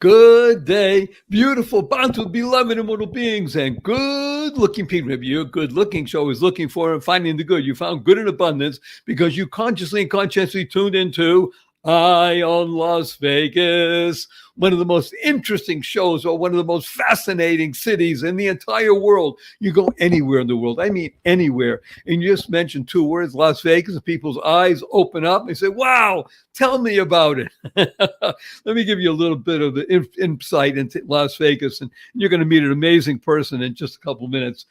Good day, beautiful, bountiful, beloved immortal beings, and good-looking people. Maybe your good-looking show is looking for and finding the good. You found good in abundance because you consciously and conscientiously tuned into Eye on Las Vegas, one of the most interesting shows or one of the most fascinating cities in the entire world. You go anywhere in the world, I mean anywhere, and you just mention two words, Las Vegas, and people's eyes open up and they say, wow, tell me about it. Let me give you a little bit of the insight into Las Vegas, and you're going to meet an amazing person in just a couple of minutes.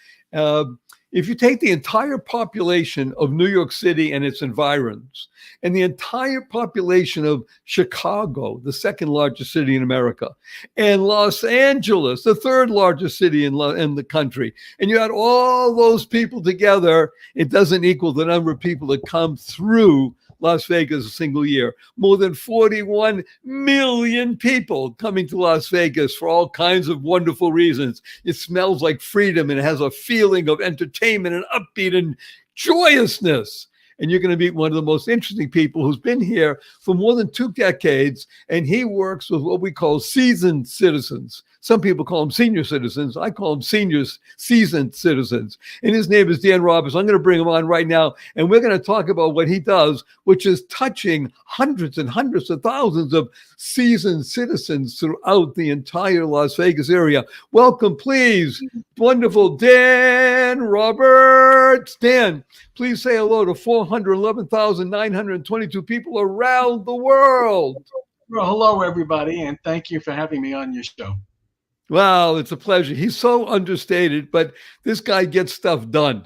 If you take the entire population of New York City and its environs, and the entire population of Chicago, the second largest city in America, and Los Angeles, the third largest city in the country, and you add all those people together, it doesn't equal the number of people that come through Las Vegas a single year. More than 41 million people coming to Las Vegas for all kinds of wonderful reasons. It smells like freedom and it has a feeling of entertainment and upbeat and joyousness. And you're going to meet one of the most interesting people who's been here for more than 2 decades, and he works with what we call seasoned citizens. Some people call them senior citizens. I call them seniors, seasoned citizens. And his name is Dan Roberts. I'm going to bring him on right now, and we're going to talk about what he does, which is touching hundreds and hundreds of thousands of seasoned citizens throughout the entire Las Vegas area. Welcome, please, wonderful Dan Roberts. Dan, please say hello to 411,922 people around the world. Well, hello, everybody, and thank you for having me on your show. Wow, it's a pleasure. He's so understated, but this guy gets stuff done.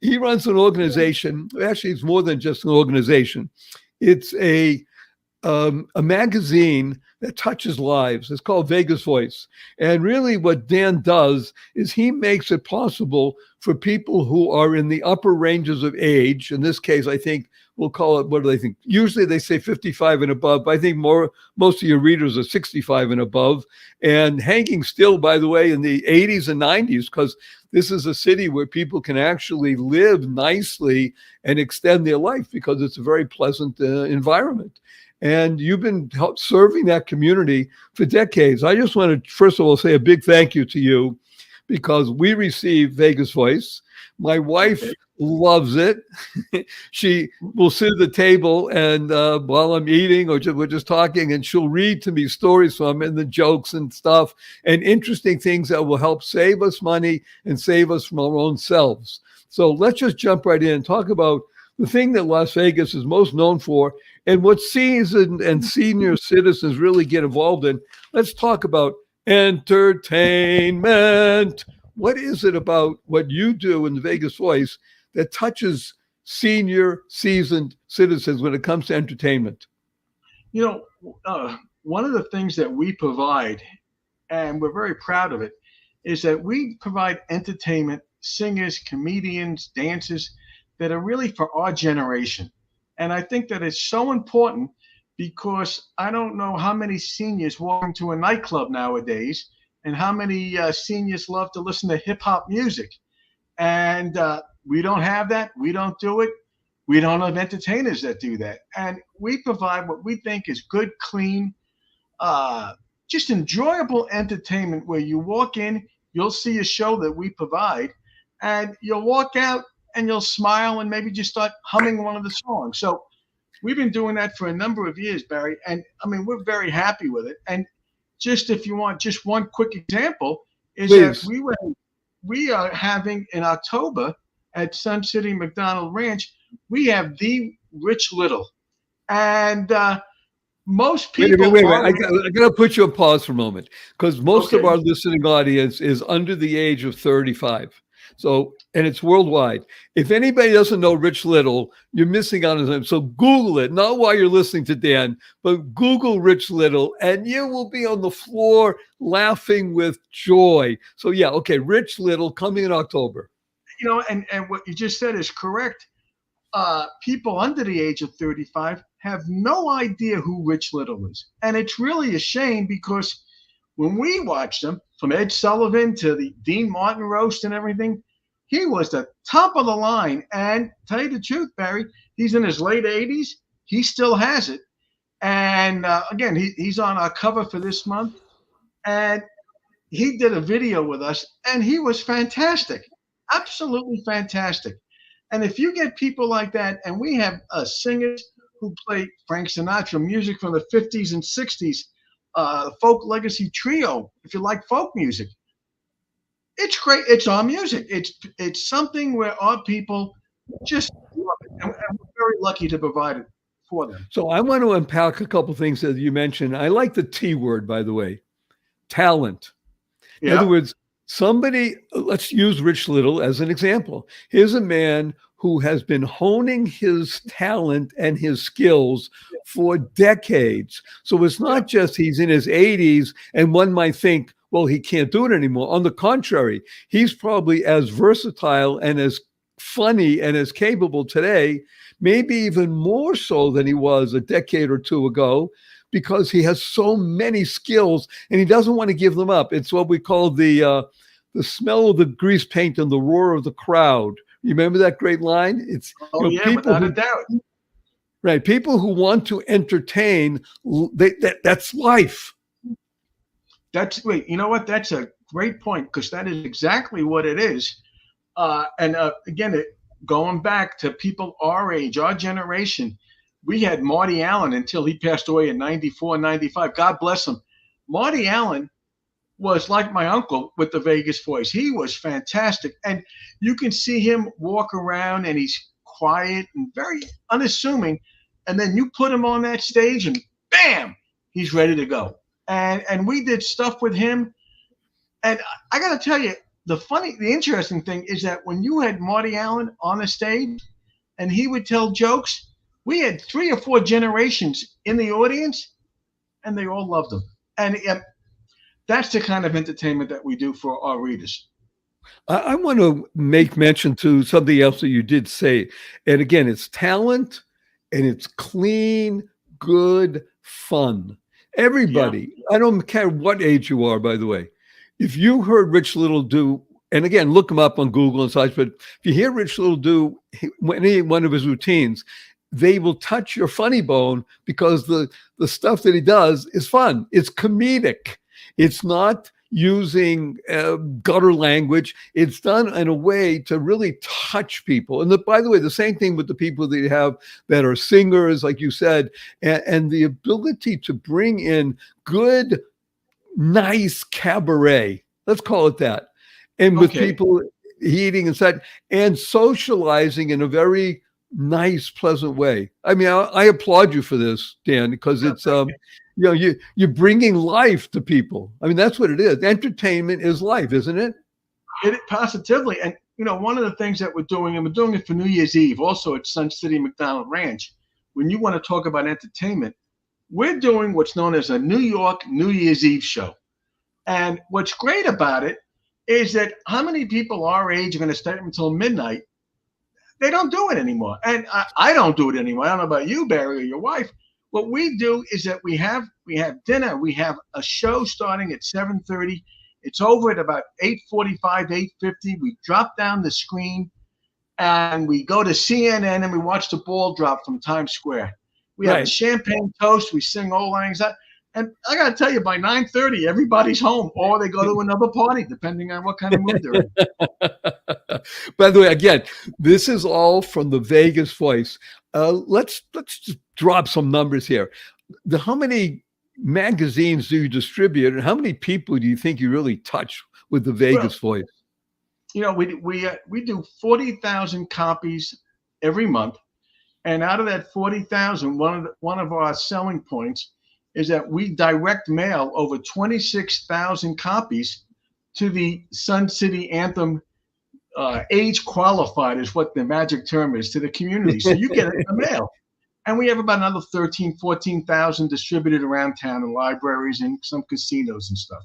He runs an organization. Actually, it's more than just an organization. It's a magazine that touches lives. It's called Vegas Voice. And really what Dan does is he makes it possible for people who are in the upper ranges of age. In this case, I think we'll call it, what do they think? Usually they say 55 and above, but I think most of your readers are 65 and above, and hanging still, by the way, in the 80s and 90s, because this is a city where people can actually live nicely and extend their life because it's a very pleasant environment. And you've been serving that community for decades. I just want to, first of all, say a big thank you to you because we receive Vegas Voice. My wife loves it. She will sit at the table and while I'm eating or we're just talking, and she'll read to me stories from it and the jokes and stuff and interesting things that will help save us money and save us from our own selves. So let's just jump right in and talk about the thing that Las Vegas is most known for and what seasoned and senior citizens really get involved in. Let's talk about entertainment. What is it about what you do in the Vegas Voice that touches senior seasoned citizens when it comes to entertainment? You know, one of the things that we provide, and we're very proud of it, is that we provide entertainment, singers, comedians, dancers that are really for our generation. And I think that it's so important because I don't know how many seniors walk into a nightclub nowadays and how many seniors love to listen to hip hop music. And we don't have that. We don't do it. We don't have entertainers that do that. And we provide what we think is good, clean, just enjoyable entertainment where you walk in, you'll see a show that we provide, and you'll walk out and you'll smile and maybe just start humming one of the songs. So we've been doing that for a number of years, Barry. And I mean, we're very happy with it. And just if you want just one quick example is Please. that we are having in October at Sun City McDonald Ranch, we have the Rich Little. And most people... Wait. I got to put you on pause for a moment because most of our listening audience is under the age of 35. So, and it's worldwide. If anybody doesn't know Rich Little, you're missing out on something. So Google it, not while you're listening to Dan, but Google Rich Little, and you will be on the floor laughing with joy. So yeah, okay, Rich Little coming in October. You know, and what you just said is correct. People under the age of 35 have no idea who Rich Little is. And it's really a shame because when we watched him, from Ed Sullivan to the Dean Martin roast and everything, he was the top of the line. And tell you the truth, Barry, he's in his late 80s. He still has it. And again, he's on our cover for this month. And he did a video with us, and he was fantastic, absolutely fantastic. And if you get people like that, and we have singers who play Frank Sinatra music from the 50s and 60s, folk legacy trio, if you like folk music, it's great. It's our music. It's something where our people just love it, and we're very lucky to provide it for them. So I want to unpack a couple things that you mentioned. I like the T word, by the way, talent. In other Yeah. words, somebody, let's use Rich Little as an example. Here's a man who has been honing his talent and his skills for decades. So it's not just he's in his 80s and one might think, well, he can't do it anymore. On the contrary, he's probably as versatile and as funny and as capable today, maybe even more so than he was a decade or two ago, because he has so many skills and he doesn't want to give them up. It's what we call the smell of the grease paint and the roar of the crowd. You remember that great line? It's Yeah, without a doubt. Right. People who want to entertain, that's life. That's great. You know what? That's a great point, because that is exactly what it is. And again, going back to people our age, our generation, we had Marty Allen until he passed away in 94, 95. God bless him. Marty Allen was like my uncle with the Vegas voice. He was fantastic. And you can see him walk around and he's quiet and very unassuming. And then you put him on that stage and bam, he's ready to go. And we did stuff with him. And I got to tell you, the interesting thing is that when you had Marty Allen on the stage and he would tell jokes, we had 3 or 4 generations in the audience and they all loved him. And that's the kind of entertainment that we do for our readers. I want to make mention to something else that you did say. And again, it's talent and it's clean, good fun. Everybody, I don't care what age you are, by the way. If you heard Rich Little do, and again, look him up on Google and such, but if you hear Rich Little do any one of his routines, they will touch your funny bone, because the stuff that he does is fun. It's comedic. It's not using gutter language. It's done in a way to really touch people. And by the way, the same thing with the people that you have that are singers, like you said, and the ability to bring in good, nice cabaret. Let's call it that. And with people eating and such, and socializing in a very nice, pleasant way. I mean, I applaud you for this, Dan, because it's you're bringing life to people. I mean, that's what it is. Entertainment is life, isn't it? It positively. And one of the things that we're doing, and we're doing it for New Year's Eve, also at Sun City McDonald Ranch. When you want to talk about entertainment, we're doing what's known as a New York New Year's Eve show. And what's great about it is that how many people our age are going to stay up until midnight? They don't do it anymore. And I don't do it anymore. I don't know about you, Barry, or your wife. What we do is that we have dinner. We have a show starting at 7:30. It's over at about 8:45, 8:50. We drop down the screen and we go to CNN and we watch the ball drop from Times Square. We have a champagne toast. We sing Old Lang Syne. And I got to tell you, by 9:30, everybody's home, or they go to another party, depending on what kind of mood they're in. By the way, again, this is all from the Vegas voice. Let's just drop some numbers here. How many magazines do you distribute, and how many people do you think you really touch with the Vegas voice? We do 40,000 copies every month, and out of that 40,000, one of our selling points is that we direct mail over 26,000 copies to the Sun City Anthem. Age qualified is what the magic term is, to the community. So you get it in the mail. And we have about another 13, 14,000 distributed around town in libraries and some casinos and stuff.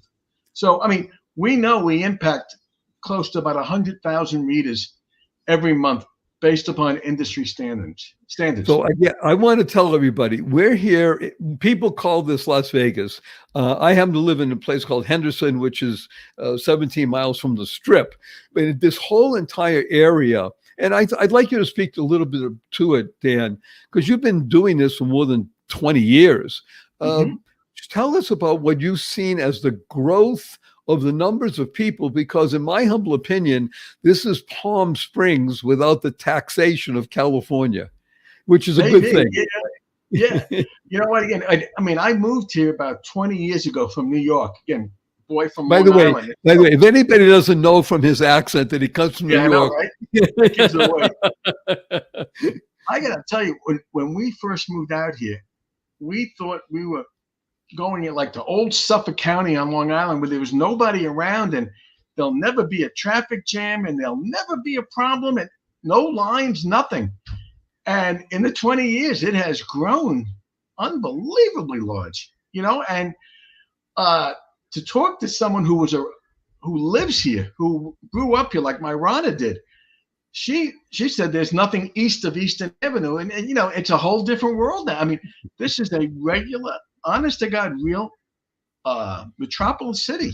So, I mean, we know we impact close to about 100,000 readers every month based upon industry standards. So I want to tell everybody, we're here. People call this Las Vegas. I happen to live in a place called Henderson, which is 17 miles from the Strip. But this whole entire area, and I'd like you to speak a little bit to it, Dan, because you've been doing this for more than 20 years. Mhm. Just tell us about what you've seen as the growth of the numbers of people, because in my humble opinion, this is Palm Springs without the taxation of California, which is a good Maybe. thing. Yeah. Yeah. You know what? Again, I mean, I moved here about 20 years ago from New York. Again, boy from By Long the way, Island. if anybody doesn't know from his accent that he comes from New Yeah, I know, York, right? That gives it away. I got to tell you, when we first moved out here, we thought we were going in like the old Suffolk County on Long Island where there was nobody around and there'll never be a traffic jam and there'll never be a problem and no lines, nothing. And in the 20 years, it has grown unbelievably large, and uh, to talk to someone who lives here, who grew up here like my Rana did, she said there's nothing east of Eastern Avenue, and it's a whole different world now. I mean, this is a regular, honest to God, real metropolis city.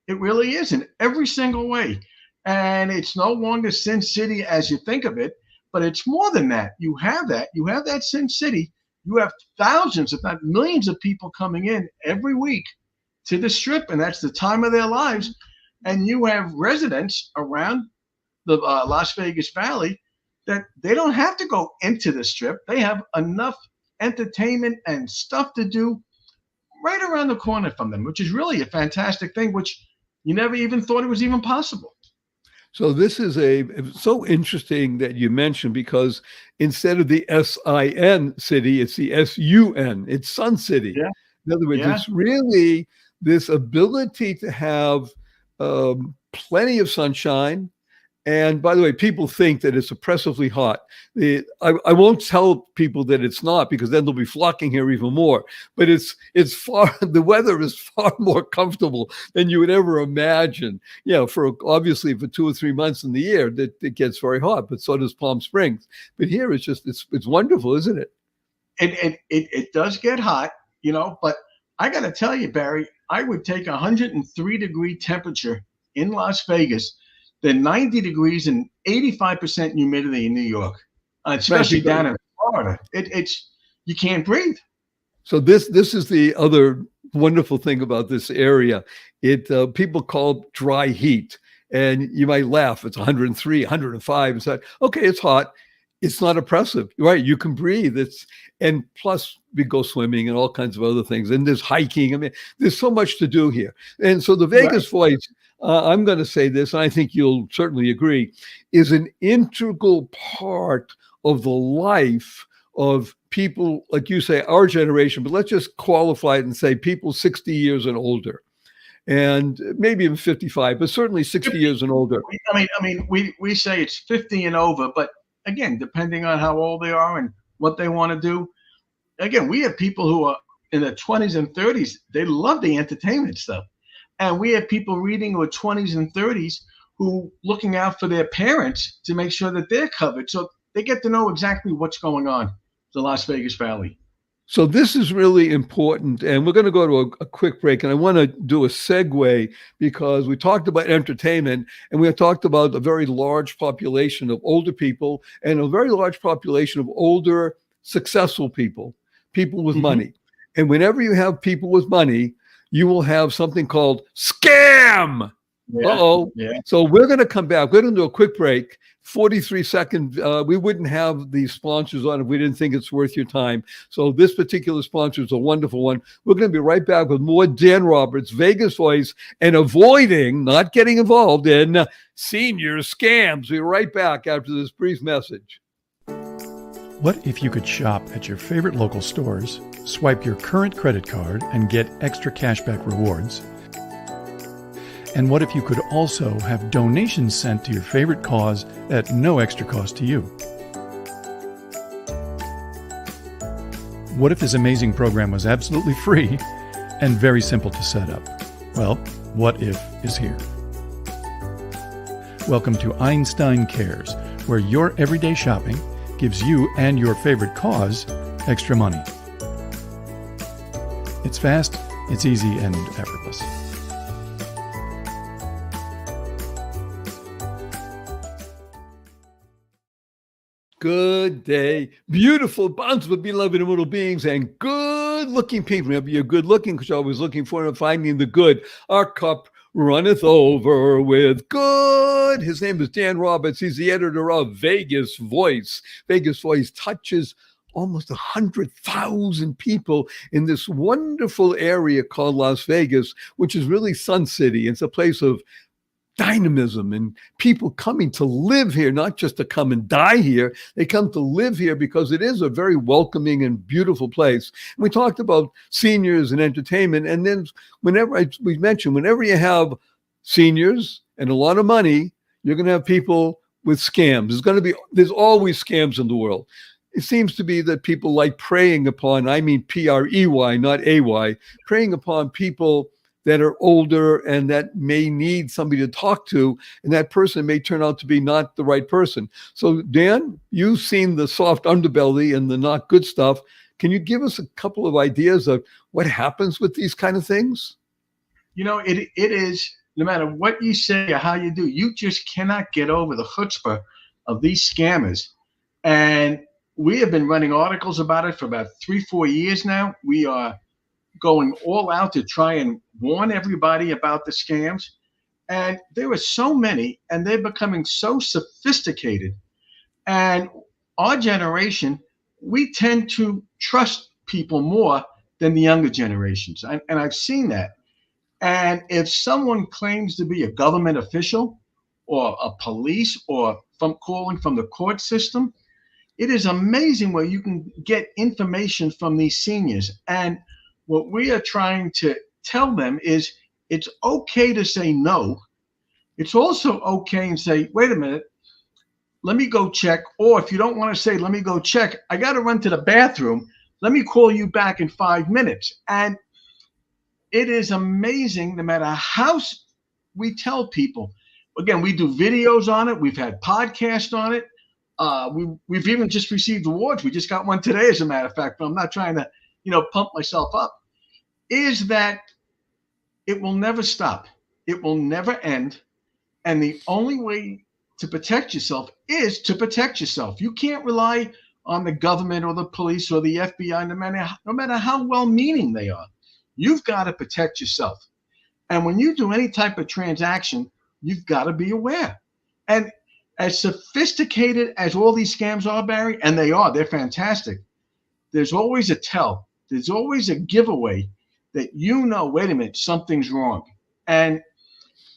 It really is in every single way, and it's no longer Sin City as you think of it, but it's more than that. You have that Sin City. You have thousands, if not millions, of people coming in every week to the Strip, and that's the time of their lives. And you have residents around the Las Vegas Valley that they don't have to go into the Strip. They have enough entertainment and stuff to do right around the corner from them, which is really a fantastic thing, which you never even thought it was even possible. so this is so interesting that you mentioned, because instead of the SIN city, it's the SUN. It's Sun City. Yeah, In other words, yeah, it's really this ability to have plenty of sunshine. And by the way, people think that it's oppressively hot. I won't tell people that it's not, because then they'll be flocking here even more. But the weather is far more comfortable than you would ever imagine. Obviously for 2 or 3 months in the year, that it gets very hot, but so does Palm Springs. But here it's wonderful, isn't it? it does get hot, but I got to tell you, Barry, I would take 103-degree temperature in Las Vegas than 90 degrees and 85% humidity in New York, especially down in Florida. It's you can't breathe. So this is the other wonderful thing about this area. People call it dry heat, and you might laugh. It's 103, 105. It's like, okay, it's hot. It's not oppressive, right? You can breathe. And plus we go swimming and all kinds of other things. And there's hiking. I mean, there's so much to do here. And so the Vegas Voice, I'm going to say this, and I think you'll certainly agree, is an integral part of the life of people, like you say, our generation, but let's just qualify it and say people 60 years and older, and maybe even 55, but certainly 60 years and older. I mean, we say it's 50 and over, but again, depending on how old they are and what they want to do. Again, we have people who are in their 20s and 30s. They love the entertainment stuff. And we have people reading who are 20s and 30s who looking out for their parents to make sure that they're covered. So they get to know exactly what's going on in the Las Vegas Valley. So this is really important. And we're going to go to a quick break. And I want to do a segue, because we talked about entertainment and we have talked about a very large population of older people and a very large population of older, successful people with money. And whenever you have people with money, you will have something called scam. Yeah. So we're going to come back. We're going to do a quick break, 43-second. We wouldn't have these sponsors on if we didn't think it's worth your time. So this particular sponsor is a wonderful one. We're going to be right back with more Dan Roberts, Vegas Voice, and not getting involved in senior scams. We'll be right back after this brief message. What if you could shop at your favorite local stores, swipe your current credit card, and get extra cashback rewards? And what if you could also have donations sent to your favorite cause at no extra cost to you? What if this amazing program was absolutely free and very simple to set up? Well, What If is here. Welcome to Einstein Cares, where your everyday shopping gives you and your favorite cause extra money. It's fast, it's easy, and effortless. Good day, beautiful, bountiful, beloved immortal beings, and good-looking people. Remember, you're good-looking because you're always looking for and finding the good. Our cup runneth over with good. His name is Dan Roberts. He's the editor of Vegas Voice. Vegas Voice touches almost 100,000 people in this wonderful area called Las Vegas, which is really Sun City. It's a place of dynamism and people coming to live here, not just to come and die here. They come to live here because it is a very welcoming and beautiful place. And we talked about seniors and entertainment. And then we mentioned, whenever you have seniors and a lot of money, you're going to have people with scams. There's always scams in the world. It seems to be that people like preying upon, I mean P-R-E-Y, not A-Y, preying upon people that are older and that may need somebody to talk to, and that person may turn out to be not the right person. So, Dan, you've seen the soft underbelly and the not good stuff. Can you give us a couple of ideas of what happens with these kind of things? It is, no matter what you say or how you do, you just cannot get over the chutzpah of these scammers. And we have been running articles about it for about 3-4 years now. We are going all out to try and warn everybody about the scams. And there are so many, and they're becoming so sophisticated. And our generation, we tend to trust people more than the younger generations. And I've seen that. And if someone claims to be a government official or a police or calling from the court system, it is amazing where you can get information from these seniors. And what we are trying to tell them is it's okay to say no. It's also okay and say, wait a minute, let me go check. Or if you don't want to say, let me go check, I got to run to the bathroom. Let me call you back in 5 minutes. And it is amazing, no matter how we tell people. Again, we do videos on it. We've had podcasts on it. We've even just received awards. We just got one today, as a matter of fact, but I'm not trying to pump myself up, is that it will never stop. It will never end. And the only way to protect yourself is to protect yourself. You can't rely on the government or the police or the FBI, no matter how well-meaning they are. You've got to protect yourself. And when you do any type of transaction, you've got to be aware. And as sophisticated as all these scams are, Barry, and they're fantastic, there's always a tell. There's always a giveaway that wait a minute, something's wrong. And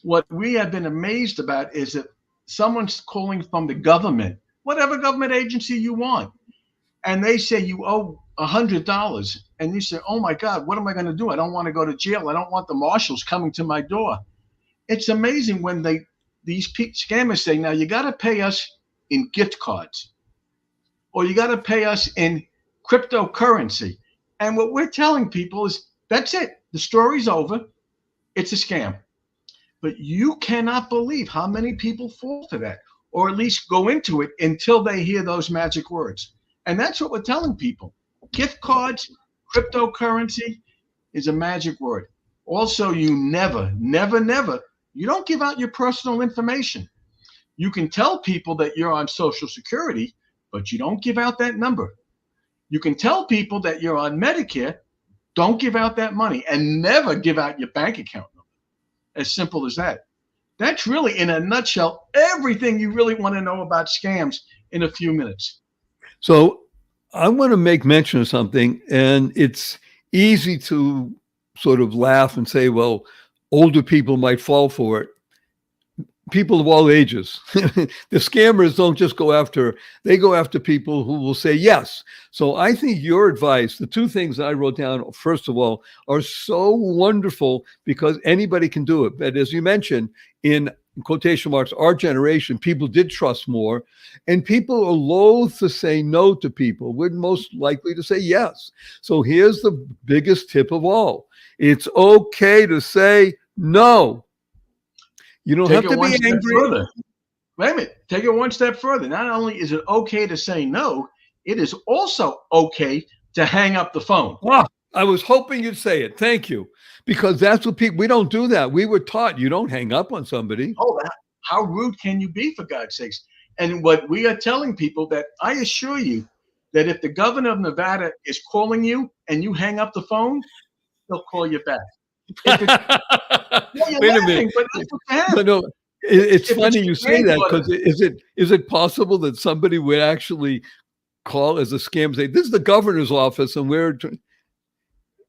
what we have been amazed about is that someone's calling from the government, whatever government agency you want, and they say you owe $100, and you say, oh my God, what am I going to do? I don't want to go to jail. I don't want the marshals coming to my door. It's amazing when these scammers say, now you got to pay us in gift cards, or you got to pay us in cryptocurrency. And what we're telling people is, that's it. The story's over. It's a scam. But you cannot believe how many people fall for that, or at least go into it until they hear those magic words. And that's what we're telling people. Gift cards, cryptocurrency is a magic word. Also, you never, you don't give out your personal information. You can tell people that you're on Social Security, but you don't give out that number. You can tell people that you're on Medicare, don't give out that money, and never give out your bank account number. As simple as that. That's really, in a nutshell, everything you really want to know about scams in a few minutes. So I want to make mention of something, and it's easy to sort of laugh and say, well, older people might fall for it. People of all ages. The scammers don't just go after people who will say yes. So I think your advice, the two things that I wrote down, first of all, are so wonderful because anybody can do it. But as you mentioned, in quotation marks, our generation, people did trust more, and people are loath to say no to people. We're most likely to say yes. So here's the biggest tip of all. It's okay to say no. You don't have to be angry. Further. Wait a minute. Take it one step further. Not only is it okay to say no, it is also okay to hang up the phone. Wow. I was hoping you'd say it. Thank you. Because that's what we don't do that. We were taught you don't hang up on somebody. Oh, how rude can you be, for God's sakes? And what we are telling people, that I assure you that if the governor of Nevada is calling you and you hang up the phone, he'll call you back. If it's, well, you're Wait a minute. laughing, but that's what they have. No, no. It's If it's funny your you say that, granddaughter, because is it possible that somebody would actually call as a scam and say, "This is the governor's office," and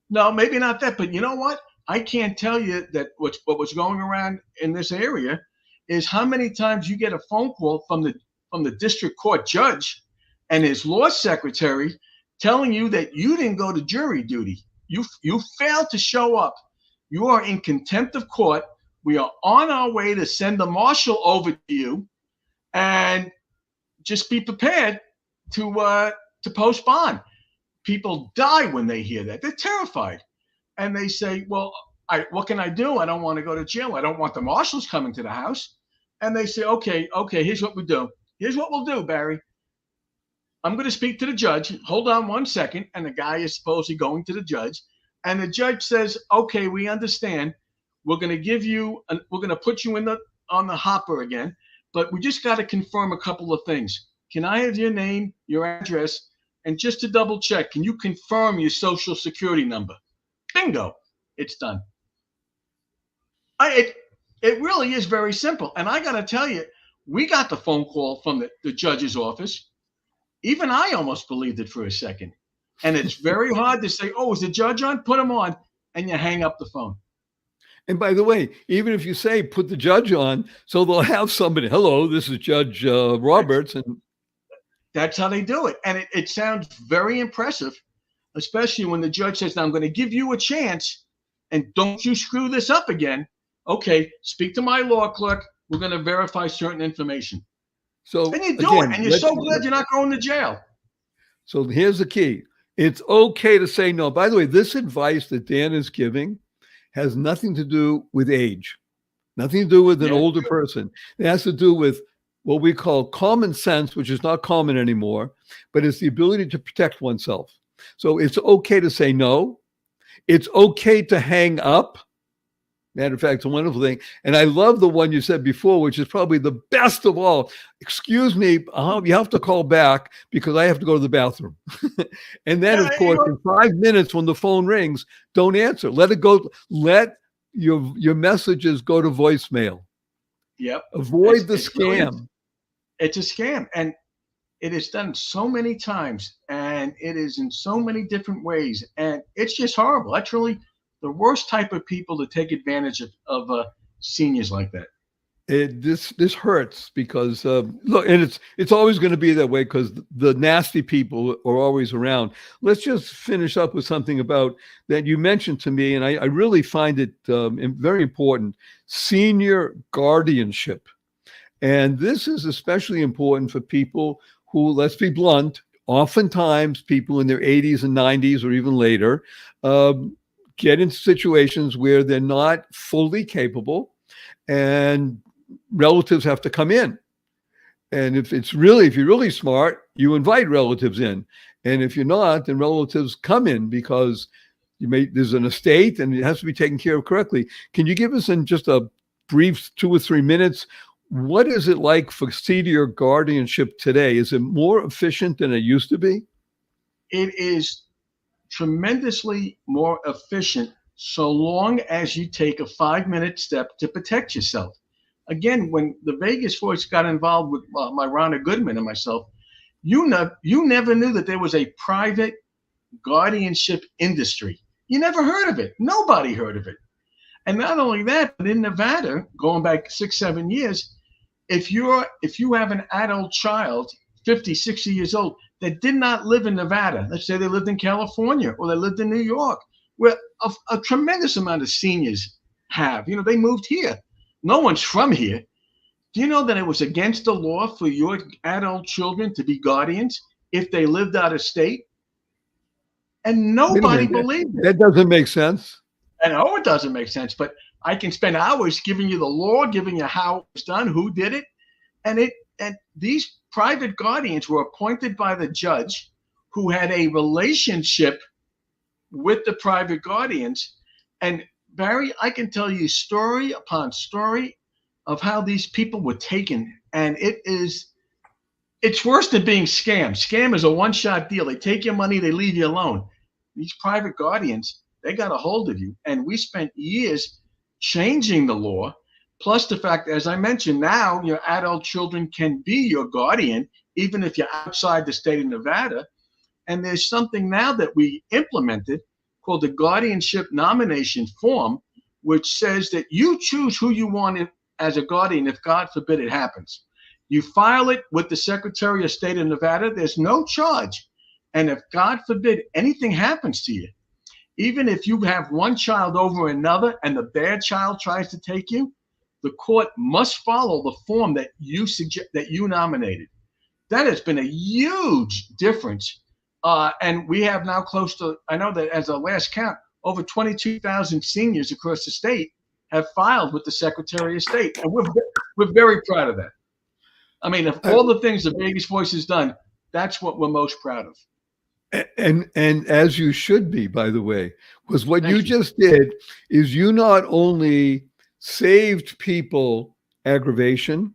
no, maybe not that, but you know what? I can't tell you that what was going around in this area is how many times you get a phone call from the district court judge and his law secretary telling you that you didn't go to jury duty. You failed to show up. You are in contempt of court. We are on our way to send the marshal over to you, and just be prepared to postpone. People die when they hear that. They're terrified. And they say, well, what can I do? I don't want to go to jail. I don't want the marshals coming to the house. And they say, okay, here's what we do. Here's what we'll do, Barry. I'm going to speak to the judge. Hold on 1 second. And the guy is supposedly going to the judge. And the judge says, okay, we understand. We're going to put you on the hopper again. But we just got to confirm a couple of things. Can I have your name, your address, and just to double check, can you confirm your social security number? Bingo, it's done. It really is very simple. And I got to tell you, we got the phone call from the judge's office. Even I almost believed it for a second. And it's very hard to say, oh, is the judge on? Put him on. And you hang up the phone. And by the way, even if you say put the judge on, so they'll have somebody, hello, this is Judge Roberts. And that's how they do it. And it sounds very impressive, especially when the judge says, now I'm going to give you a chance, and don't you screw this up again. Okay, speak to my law clerk. We're going to verify certain information. So and you do it, and you're so glad you're not going to jail. So here's the key. It's okay to say no. By the way, this advice that Dan is giving has nothing to do with age, nothing to do with an older person. It has to do with what we call common sense, which is not common anymore, but it's the ability to protect oneself. So it's okay to say no. It's okay to hang up. Matter of fact, it's a wonderful thing. And I love the one you said before, which is probably the best of all. Excuse me, you have to call back because I have to go to the bathroom. And then, of course, in 5 minutes when the phone rings, don't answer. Let it go. Let your messages go to voicemail. Yep. Avoid the scam. It's a scam. And it is done so many times, and it is in so many different ways. And it's just horrible. That's really the worst type of people to take advantage of seniors like that. This hurts because look, and it's always going to be that way because the nasty people are always around. Let's just finish up with something about that you mentioned to me, and I really find it very important: senior guardianship. And this is especially important for people who, let's be blunt, oftentimes people in their 80s and 90s or even later get into situations where they're not fully capable and relatives have to come in. And if you're really smart, you invite relatives in. And if you're not, then relatives come in because there's an estate and it has to be taken care of correctly. Can you give us in just a brief 2 or 3 minutes, what is it like for senior guardianship today? Is it more efficient than it used to be? It is tremendously more efficient so long as you take a 5-minute step to protect yourself. Again, when the Vegas Voice got involved with my Rhonda Goodman and myself, you never knew that there was a private guardianship industry. You never heard of it. Nobody heard of it. And not only that, but in Nevada, going back 6-7 years, if you have an adult child, 50, 60 years old, that did not live in Nevada, let's say they lived in California or they lived in New York, where a tremendous amount of seniors have. They moved here. No one's from here. Do you know that it was against the law for your adult children to be guardians if they lived out of state? And nobody believed it. That doesn't make sense. I know it doesn't make sense, but I can spend hours giving you the law, giving you how it was done, who did it. And these private guardians were appointed by the judge who had a relationship with the private guardians. And Barry, I can tell you story upon story of how these people were taken. And it is It's worse than being scammed. Scam is a one-shot deal. They take your money, they leave you alone. These private guardians, they got a hold of you. And we spent years changing the law. Plus the fact, as I mentioned, now your adult children can be your guardian, even if you're outside the state of Nevada. And there's something now that we implemented called the guardianship nomination form, which says that you choose who you want as a guardian if, God forbid, it happens. You file it with the Secretary of State of Nevada. There's no charge. And if, God forbid, anything happens to you, even if you have one child over another and the bad child tries to take you, the court must follow the form that you nominated. That has been a huge difference. And we have now close to, I know that as a last count, over 22,000 seniors across the state have filed with the Secretary of State. And we're very proud of that. I mean, of all the things the Vegas Voice has done, that's what we're most proud of. And as you should be, by the way, because what you just did is you not only saved people aggravation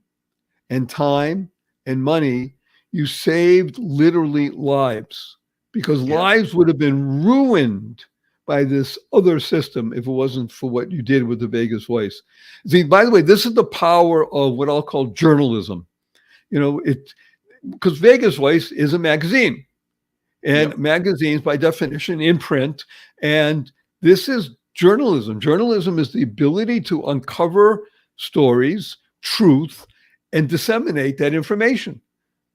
and time and money, you saved literally lives, because lives would have been ruined by this other system if it wasn't for what you did with the Vegas Voice. See, by the way, this is the power of what I'll call journalism. You know, because Vegas Voice is a magazine, and magazines by definition in print, and this is journalism. Journalism is the ability to uncover stories, truth, and disseminate that information.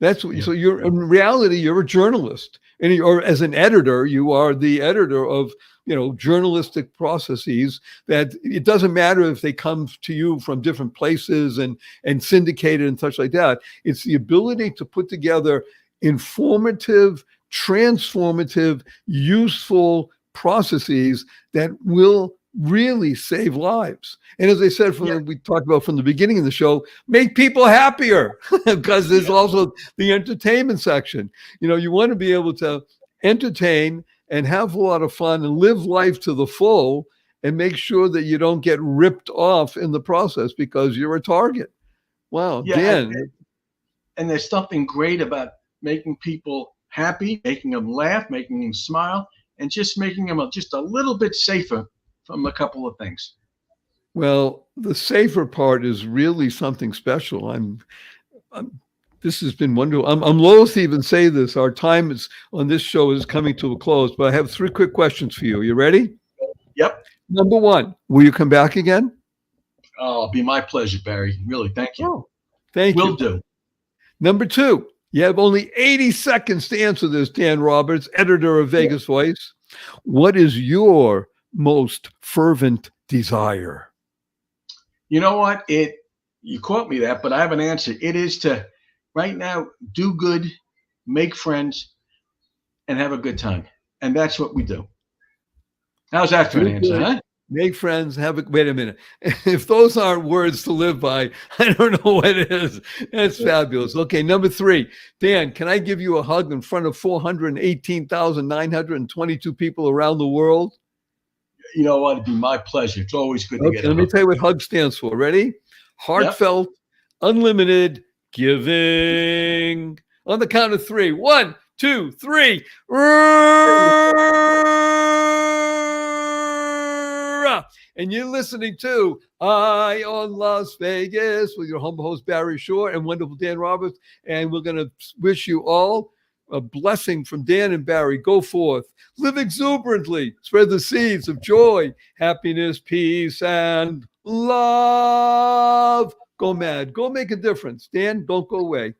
That's what, so you're, in reality, you're a journalist, or as an editor, you are the editor of, journalistic processes that it doesn't matter if they come to you from different places and syndicated and such like that. It's the ability to put together informative, transformative, useful processes that will really save lives. And as I said, we talked about from the beginning of the show, make people happier, because there's also the entertainment section. You want to be able to entertain and have a lot of fun and live life to the full, and make sure that you don't get ripped off in the process because you're a target. Wow, Dan. And there's something great about making people happy, making them laugh, making them smile, and just making them just a little bit safer from a couple of things. Well, the safer part is really something special. This has been wonderful. I'm loath to even say this. Our time on this show is coming to a close, but I have 3 quick questions for you. You ready? Yep. Number 1, will you come back again? Oh, it'll be my pleasure, Barry. Really, thank you. Oh, thank you. Will do. Number 2, you have only 80 seconds to answer this, Dan Roberts, editor of Vegas Voice. What is your most fervent desire? You know what? You caught me that, but I have an answer. It is to, right now, do good, make friends, and have a good time. And that's what we do. How's that for an answer, huh? Make friends, wait a minute. If those aren't words to live by, I don't know what it is. That's fabulous. Okay, number 3. Dan, can I give you a hug in front of 418,922 people around the world? You know what? It'd be my pleasure. It's always good to get a hug. Let me tell you what HUG stands for. Ready? Heartfelt, unlimited giving. On the count of 3. 1, 2, 3. And you're listening to Eye on Las Vegas with your humble host, Barry Shore, and wonderful Dan Roberts. And we're going to wish you all a blessing from Dan and Barry. Go forth, live exuberantly, spread the seeds of joy, happiness, peace, and love. Go mad. Go make a difference. Dan, don't go away.